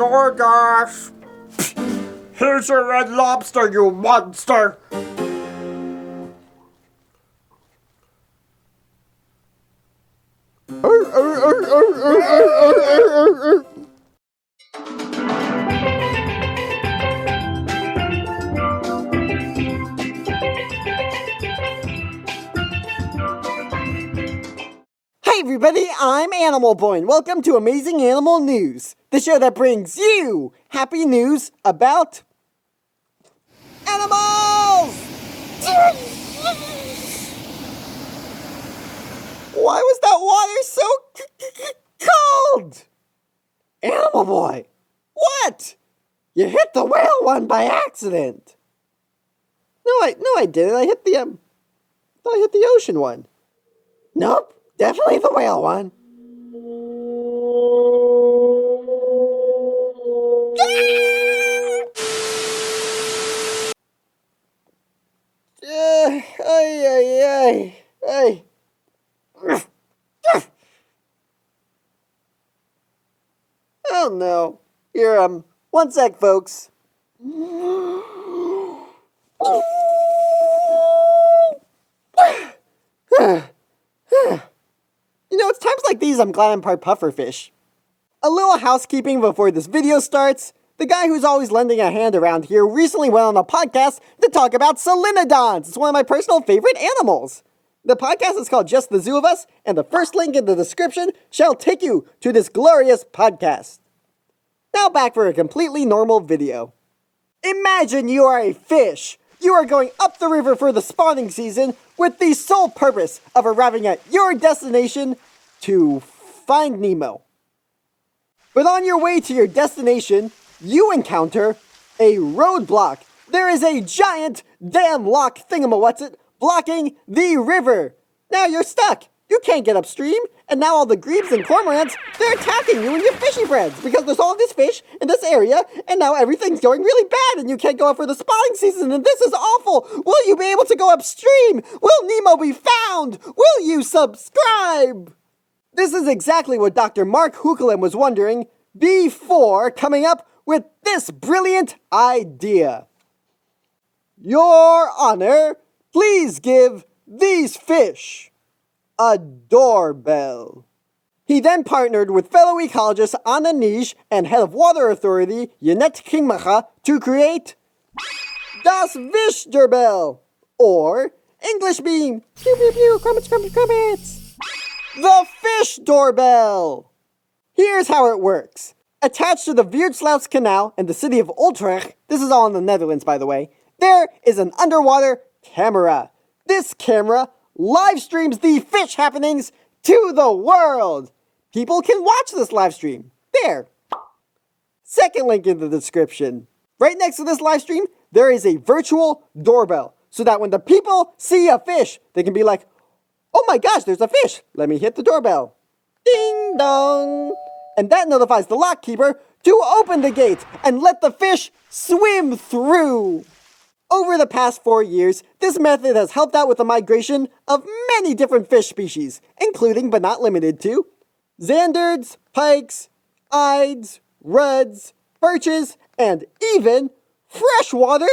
DoorDash! Here's your red lobster, you monster! Hey everybody, I'm Animal Boy, and welcome to Amazing Animal News, the show that brings you happy news about animals! Why was that water so cold? Animal Boy, what? You hit the whale one by accident. No, I didn't. I hit the ocean one. Nope. Definitely the whale one. Oh no. Here, one sec, folks. You know, it's times like these I'm glad I'm part pufferfish. A little housekeeping before this video starts. The guy who's always lending a hand around here recently went on a podcast to talk about solenodons. It's one of my personal favorite animals. The podcast is called Just the Zoo of Us, and the first link in the description shall take you to this glorious podcast. Now back for a completely normal video. Imagine you are a fish. You are going up the river for the spawning season with the sole purpose of arriving at your destination to find Nemo. But on your way to your destination, you encounter a roadblock. There is a giant dam lock thingamawhatsit blocking the river. Now you're stuck. You can't get upstream, and now all the grebes and cormorants, they're attacking you and your fishy friends because there's all this fish in this area, and now everything's going really bad, and you can't go up for the spawning season, and this is awful. Will you be able to go upstream? Will Nemo be found? Will you subscribe? This is exactly what Dr. Mark Hukelin was wondering before coming up with this brilliant idea. Your Honor, please give these fish a doorbell. He then partnered with fellow ecologist Anna Nij and head of water authority Jeanette Kingmacher to create das visdeurbel, or English beam, pew pew pew, crumpets, crumpets, crumpets. The Fish Doorbell. Here's how it works. Attached to the Weerdsluis Canal in the city of Ultrecht, this is all in the Netherlands by the way, there is an underwater camera. This camera live streams the fish happenings to the world. People can watch this live stream. There. Second link in the description. Right next to this live stream, there is a virtual doorbell, so that when the people see a fish, they can be like, oh my gosh, there's a fish. Let me hit the doorbell. Ding dong. And that notifies the lock keeper to open the gate and let the fish swim through. Over the past 4 years, this method has helped out with the migration of many different fish species, including but not limited to zandards, pikes, ides, ruds, perches, and even freshwater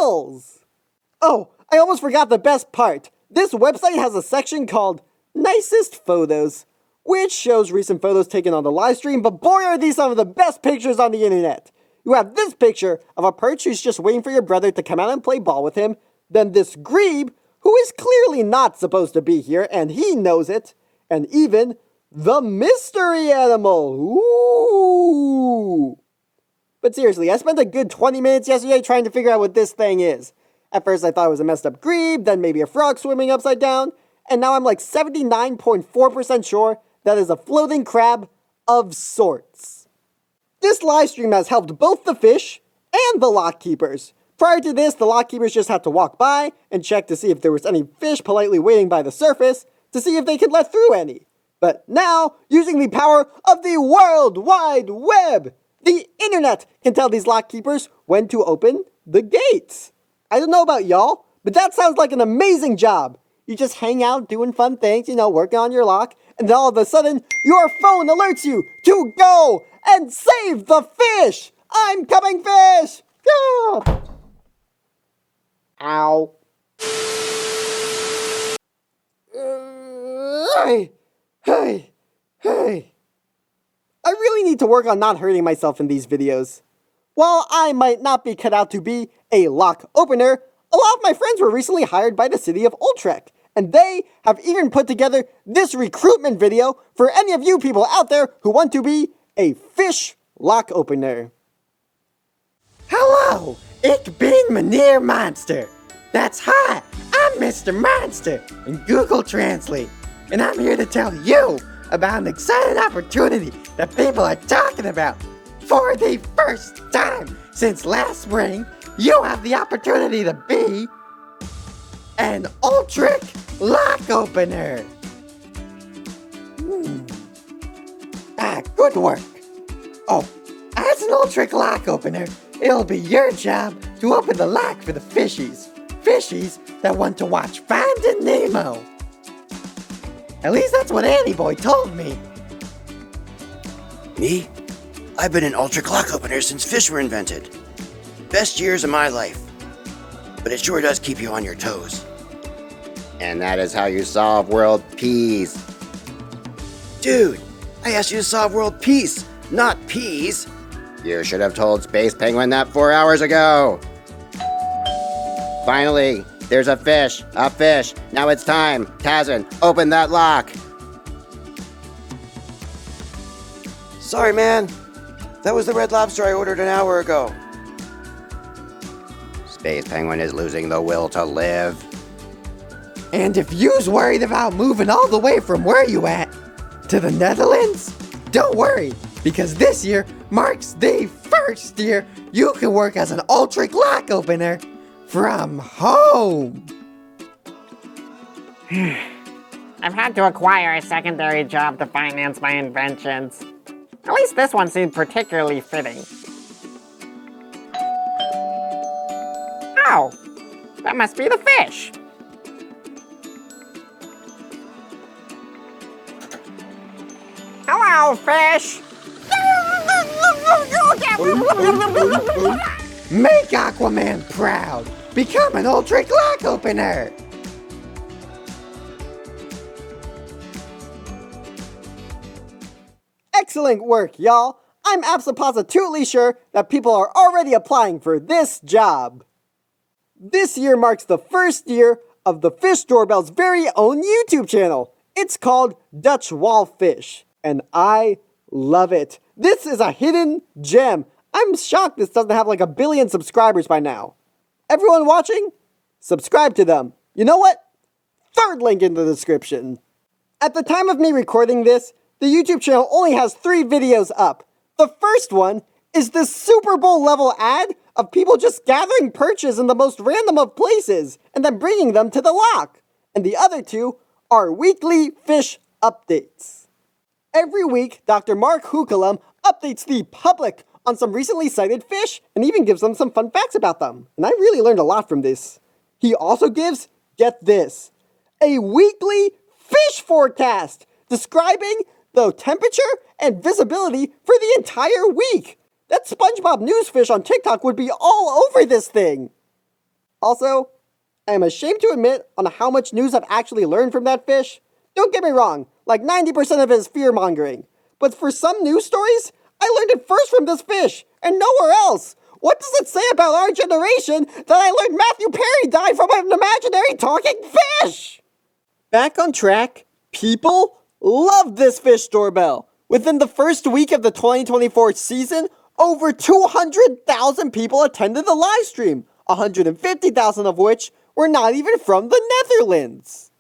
eels. Oh, I almost forgot the best part. This website has a section called Nicest Photos, which shows recent photos taken on the live stream, but boy are these some of the best pictures on the internet. You have this picture of a perch who's just waiting for your brother to come out and play ball with him. Then this grebe, who is clearly not supposed to be here, and he knows it. And even the mystery animal. Ooh. But seriously, I spent a good 20 minutes yesterday trying to figure out what this thing is. At first I thought it was a messed up grebe, then maybe a frog swimming upside down. And now I'm like 79.4% sure that is a floating crab of sorts. This livestream has helped both the fish and the lock keepers. Prior to this, the lock keepers just had to walk by and check to see if there was any fish politely waiting by the surface to see if they could let through any. But now, using the power of the World Wide Web, the internet can tell these lock keepers when to open the gates. I don't know about y'all, but that sounds like an amazing job. You just hang out doing fun things, working on your lock, and then all of a sudden, your phone alerts you to go and save the fish! I'm coming, fish! Ah! Ow. Hey. I really need to work on not hurting myself in these videos. While I might not be cut out to be a lock opener, a lot of my friends were recently hired by the city of Utrecht, and they have even put together this recruitment video for any of you people out there who want to be a fish lock opener. Hello, ik ben meneer Monster. That's hi, I'm Mr. Monster in Google Translate, and I'm here to tell you about an exciting opportunity that people are talking about. For the first time since last spring, you have the opportunity to be an Utrecht lock opener. Good work. Oh, as an Utrecht lock opener, it'll be your job to open the lock for the fishies. Fishies that want to watch Finding Nemo. At least that's what Annie Boy told me. Me? I've been an Utrecht lock opener since fish were invented. Best years of my life. But it sure does keep you on your toes. And that is how you solve world peace. Dude, I asked you to solve world peace, not peas. You should have told Space Penguin that 4 hours ago. Finally, there's a fish. Now it's time. Tazzen, open that lock. Sorry, man. That was the red lobster I ordered an hour ago. Space Penguin is losing the will to live. And if you's worried about moving all the way from where you at to the Netherlands, don't worry, because this year marks the first year you can work as an Utrecht lock opener from home. I've had to acquire a secondary job to finance my inventions. At least this one seemed particularly fitting. Oh, that must be the fish. Hello, fish. Make Aquaman proud. Become an Utrecht lock opener. Excellent work, y'all. I'm absolutely sure that people are already applying for this job. This year marks the first year of the Fish Doorbell's very own YouTube channel. It's called Dutch Walfish, and I love it. This is a hidden gem. I'm shocked this doesn't have like 1 billion subscribers by now. Everyone watching, subscribe to them. You know what? Third link in the description. At the time of me recording this, the YouTube channel only has 3 videos up. The first one is the Super Bowl level ad of people just gathering perches in the most random of places and then bringing them to the lock. And the other 2 are weekly fish updates. Every week, Dr. Mark Hukelum updates the public on some recently sighted fish and even gives them some fun facts about them. And I really learned a lot from this. He also gives, get this, a weekly fish forecast describing the temperature and visibility for the entire week. That SpongeBob Newsfish on TikTok would be all over this thing. Also, I am ashamed to admit on how much news I've actually learned from that fish. Don't get me wrong, like 90% of it is fear-mongering. But for some news stories, I learned it first from this fish, and nowhere else. What does it say about our generation that I learned Matthew Perry died from an imaginary talking fish? Back on track, people love this Fish Doorbell. Within the first week of the 2024 season, over 200,000 people attended the live stream, 150,000 of which were not even from the Netherlands.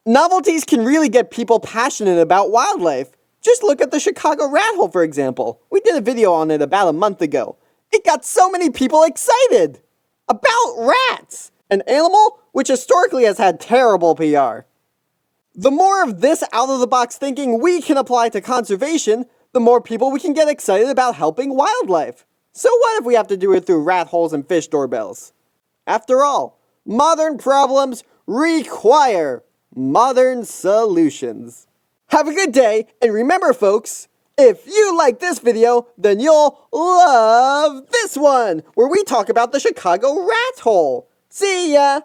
Novelties can really get people passionate about wildlife. Just look at the Chicago rat hole, for example. We did a video on it about a month ago. It got so many people excited about rats, an animal which historically has had terrible PR. The more of this out-of-the-box thinking we can apply to conservation, the more people we can get excited about helping wildlife. So what if we have to do it through rat holes and fish doorbells? After all, modern problems require modern solutions. Have a good day, and remember folks, if you like this video, then you'll love this one, where we talk about the Chicago rat hole. See ya!